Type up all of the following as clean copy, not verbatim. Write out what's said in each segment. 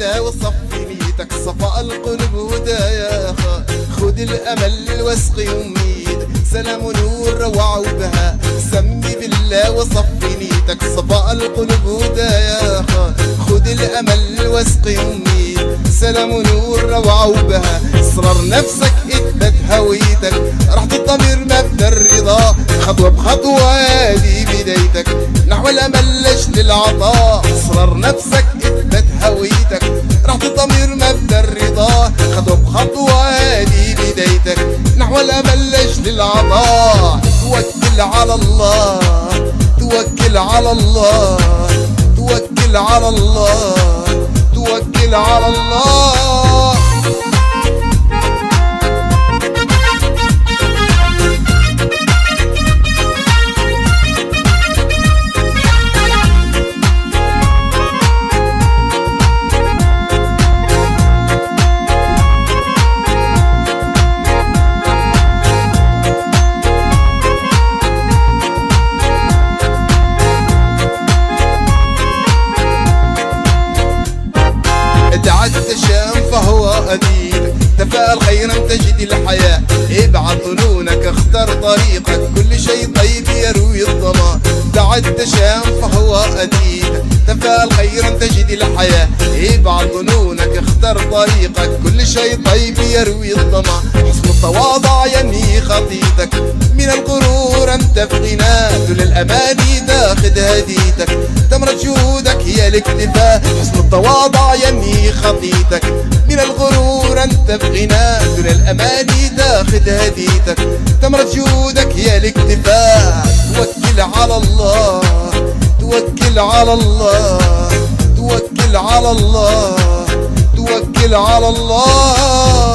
بالله وصفي نيتك صفاء القلوب هدايا خذ الأمل واسقي أميد سلام نور روعة وبهاء سمي بالله وصفي نيتك صفاء القلوب هدايا خذ الأمل واسقي أميد سلام نور روعة وبهاء اصرر نفسك اثبت هويتك راحة الضمير مبدأ الرضا خطوة بخطوة هذه بدايتك نحو الأمل لجل العطاء اصرر نفسك اثبت هويتك راحة الضمير مبدأ الرضا خطوة بخطوة هذه بدايتك نحو الأمل لجل العطاء توكل على الله توكل على الله توكل على الله توكل على الله التشام فهو أديك تفاءل خيرا تجد الحياة ابعد ظنونك اختر طريقك كل شيء طيب يروي الظما دع التشام فهو أديك تفاءل خيرا تجد الحياة ابعد ظنونك اختر طريقك كل شيء طيب يروي الظما حسن التواضع ينهي خطيتك من الغرور انت في غنى دون الأماني تاخذ هديتك تمرة جهودك هي الاكتفاء حسن التواضع ينهي خطيتك من الغرور انت في غنى دون الأماني تاخذ هديتك تمرة جهودك هي الاكتفاء توكل على الله توكل على الله توكل على الله توكل على الله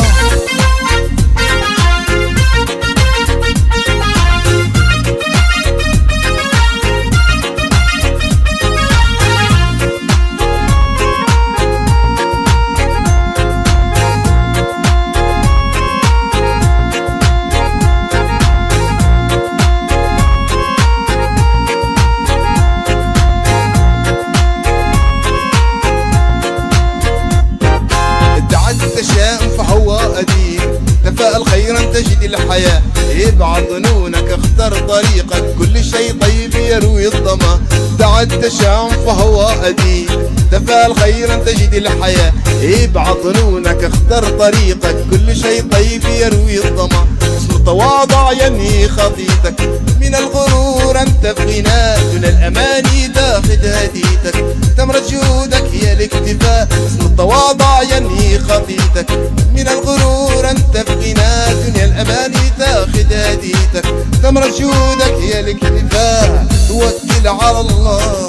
تفاءل خيرا تجد الحياة ابعد ظنونك اختر طريقك كل شيء طيب يروي الظما دع التشاؤم فهو أديب تفاءل خيرا تجد الحياة ابعد ظنونك اختر طريقك كل شيء طيب يروي الظما حسن التواضع ينهي خطيتك من الغرور انت في غنى دون الأماني تاخذ هديتك تمرة جهودك هي الاكتفاء حسن التواضع ينهي خطيتك من الغرور انت في غنى دون الأماني تاخذ هديتك تمرة جهودك هي الاكتفاء توكل على الله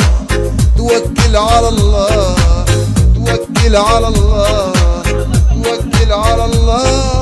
توكل على الله توكل على الله توكل على الله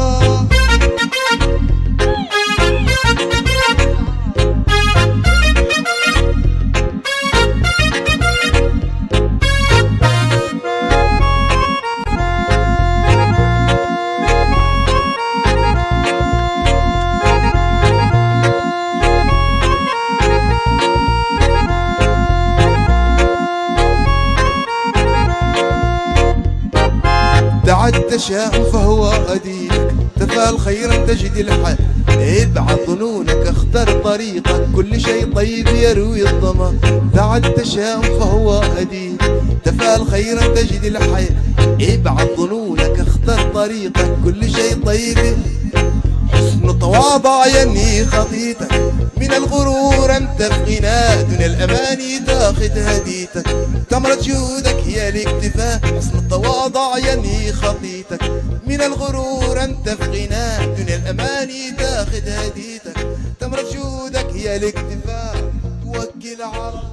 دع التشاؤم فهو أديك تفاءل خيرا تجد الحياة ابعد ظنونك اختر طريقك كل شيء طيب يروي الظما دع التشاؤم فهو أديك تفاءل خيرا تجد الحياة ابعد ظنونك اختر طريقك كل شيء طيب حسن تواضع ينهي خطيتك من الغرور انت في غنى دون الأماني تاخذ هديتك تمرة جهودك هي الاكتفاء حسن التواضع ينهي خطيتك من الغرور انت في غنى دون الأماني تاخذ هديتك تمرة جهودك هي الاكتفاء توكل على